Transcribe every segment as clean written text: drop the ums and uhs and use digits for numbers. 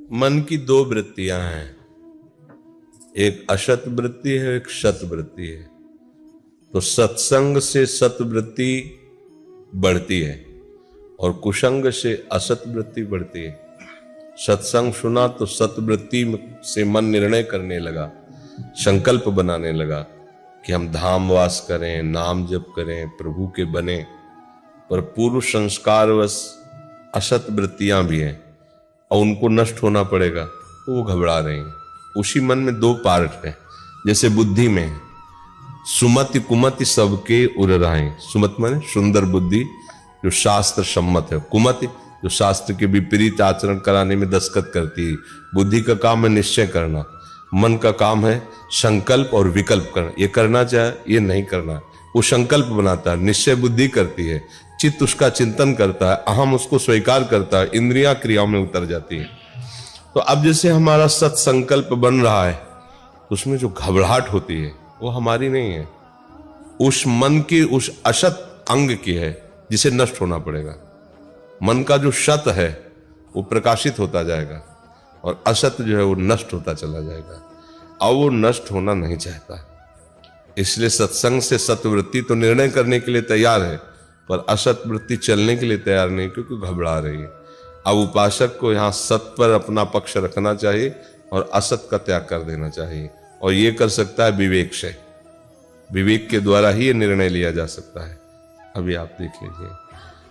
मन की दो वृत्तियां हैं, एक असत वृत्ति है, एक सत वृत्ति है। तो सत्संग से सत वृत्ति बढ़ती है और कुसंग से असत वृत्ति बढ़ती है। सत्संग सुना तो सतवृत्ति से मन निर्णय करने लगा, संकल्प बनाने लगा कि हम धाम वास करें, नाम जप करें, प्रभु के बने। पर पूर्व संस्कारवश असत वृत्तियां भी हैं और उनको नष्ट होना पड़ेगा, तो वो घबरा रहे हैं। उसी मन में दो पार्ट हैं, जैसे बुद्धि में है, सुमति कुमति सबके उर राहें। सुमति माने सुंदर बुद्धि जो शास्त्र सम्मत है, कुमति जो शास्त्र के विपरीत आचरण कराने में दस्तखत करती है। बुद्धि का काम है निश्चय करना, मन का काम है संकल्प और विकल्प करना, ये करना चाहे ये नहीं करना। वो संकल्प बनाता है, निश्चय बुद्धि करती है, चित्त उसका चिंतन करता है, अहम उसको स्वीकार करता है, इंद्रियां क्रियाओं में उतर जाती है। तो अब जैसे हमारा सत्संकल्प बन रहा है तो उसमें जो घबराहट होती है वो हमारी नहीं है, उस मन की, उस असत अंग की है जिसे नष्ट होना पड़ेगा। मन का जो सत है वो प्रकाशित होता जाएगा और असत जो है वो नष्ट होता चला जाएगा, और वो नष्ट होना नहीं चाहता। इसलिए सत्संग से सतवृत्ति तो निर्णय करने के लिए तैयार है, पर असत वृत्ति चलने के लिए तैयार नहीं, क्योंकि घबरा रही है। अब उपासक को यहाँ सत पर अपना पक्ष रखना चाहिए और असत का त्याग कर देना चाहिए, और ये कर सकता है विवेक से। विवेक के द्वारा ही ये निर्णय लिया जा सकता है। अभी आप देख लीजिए,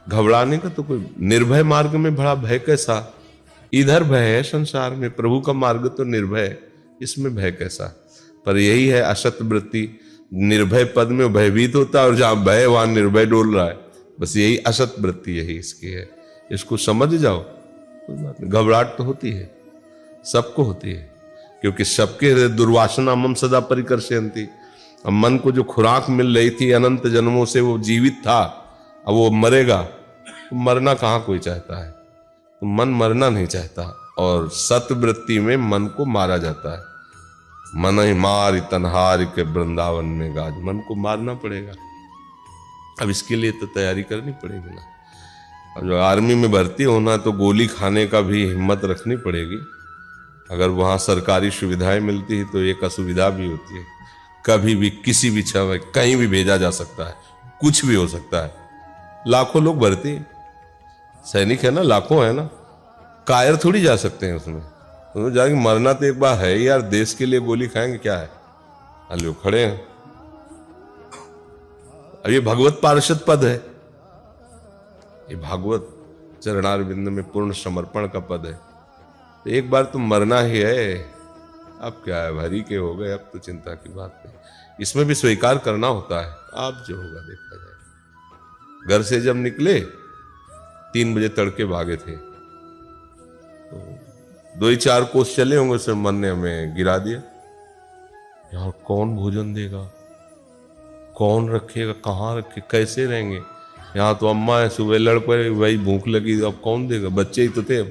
घबराने का तो कोई, निर्भय मार्ग में बड़ा भय कैसा, इधर भय है संसार में, प्रभु का मार्ग तो निर्भय है, इसमें भय कैसा। पर यही है असत वृत्ति, निर्भय पद में भयभीत होता है और जहां भय वहां निर्भय डोल रहा है। बस यही असत वृत्ति यही इसकी है, इसको समझ जाओ, कोई बात नहीं। घबराहट तो होती है, सबको होती है, क्योंकि सबके दुर्वासना मम सदा परिकर्षयन्ति। अब मन को जो खुराक मिल रही थी अनंत जन्मों से, वो जीवित था, अब वो मरेगा, तो मरना कहाँ कोई चाहता है, तो मन मरना नहीं चाहता, और सतवृत्ति में मन को मारा जाता है। मन ही मार तनहार के वृंदावन में गाज, मन को मारना पड़ेगा। अब इसके लिए तो तैयारी करनी पड़ेगी ना। अब जो आर्मी में भर्ती होना तो गोली खाने का भी हिम्मत रखनी पड़ेगी। अगर वहाँ सरकारी सुविधाएं मिलती है तो एक असुविधा भी होती है, कभी भी किसी भी समय कहीं भी भेजा जा सकता है, कुछ भी हो सकता है। लाखों लोग भर्ती हैं, सैनिक है ना, लाखों है ना, कायर थोड़ी जा सकते हैं उसमें। तो जाके मरना तो एक बार है यार, देश के लिए गोली खाएंगे क्या है, अल्लो खड़े हैं। अब ये भगवत पार्षद पद है, ये भागवत चरणारविंद में पूर्ण समर्पण का पद है, तो एक बार तो मरना ही है। अब क्या है, भरी के हो गए, अब तो चिंता की बात नहीं, इसमें भी स्वीकार करना होता है। अब जो होगा देखा जाएगा। घर से जब निकले 3 बजे तड़के भागे थे, तो 2-4 कोस चले होंगे, उसमें मन ने हमें गिरा दिया। यार कौन भोजन देगा, कौन रखेगा, कहाँ रखे, कैसे रहेंगे। यहाँ तो अम्मा है, सुबह लड़ पड़े, वही भूख लगी, अब कौन देगा, बच्चे ही तो थे।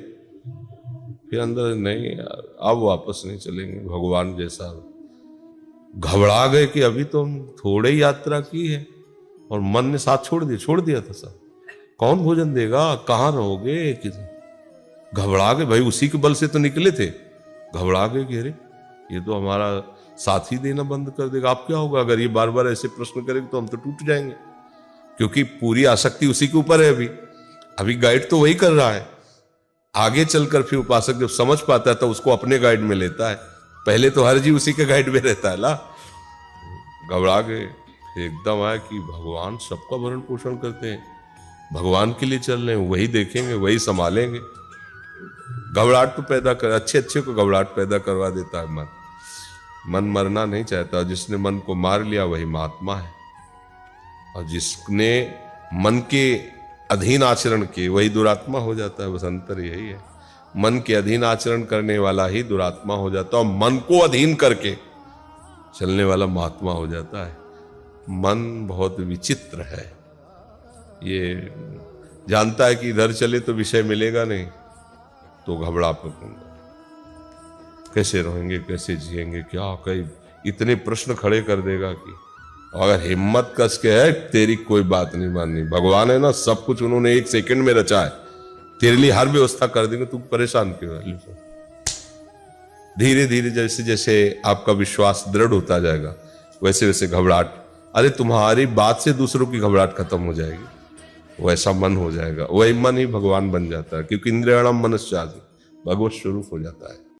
फिर अंदर नहीं यार, अब वापस नहीं चलेंगे, भगवान जैसा। घबरा गए कि अभी तो हम थोड़े ही यात्रा की है, और मन ने साथ छोड़ दिया था सब। कौन भोजन देगा, कहाँ रहोगे, घबरा गए भाई, उसी के बल से तो निकले थे। घबरा गए कि अरे ये तो हमारा साथी देना बंद कर देगा, अब क्या होगा अगर ये बार बार ऐसे प्रश्न करेगा, तो हम तो टूट जाएंगे, क्योंकि पूरी आसक्ति उसी के ऊपर है। अभी गाइड तो वही कर रहा है, आगे चलकर फिर उपासक जब समझ पाता है तो उसको अपने गाइड में लेता है। पहले तो हर जीव उसी के गाइड में रहता है ला। घबरा गए, एकदम आया कि भगवान सबका भरण पोषण करते हैं, भगवान के लिए चल रहे हैं, वही देखेंगे, वही संभालेंगे। घबराहट तो पैदा कर, अच्छे को घबराहट पैदा करवा देता है मन। मन मरना नहीं चाहता, जिसने मन को मार लिया वही महात्मा है, और जिसने मन के अधीन आचरण किए वही दुरात्मा हो जाता है। बस अंतर यही है, मन के अधीन आचरण करने वाला ही दुरात्मा हो जाता है, और मन को अधीन करके चलने वाला महात्मा हो जाता है। मन बहुत विचित्र है, ये जानता है कि इधर चले तो विषय मिलेगा नहीं, तो घबरा पड़ूंगा, कैसे रहेंगे, कैसे जिएंगे, क्या कई इतने प्रश्न खड़े कर देगा कि अगर हिम्मत कस के है, तेरी कोई बात नहीं माननी। भगवान है ना, सब कुछ उन्होंने 1 सेकंड में रचा है, तेरे लिए हर व्यवस्था कर देंगे, तू परेशान क्यों है। धीरे धीरे जैसे जैसे आपका विश्वास दृढ़ होता जाएगा, वैसे वैसे घबराहट, अरे तुम्हारी बात से दूसरों की घबराहट खत्म हो जाएगी, वैसा मन हो जाएगा। वही मन ही भगवान बन जाता है, क्योंकि इंद्रियाणाम मनश्चादि, भगवत स्वरूप हो जाता है।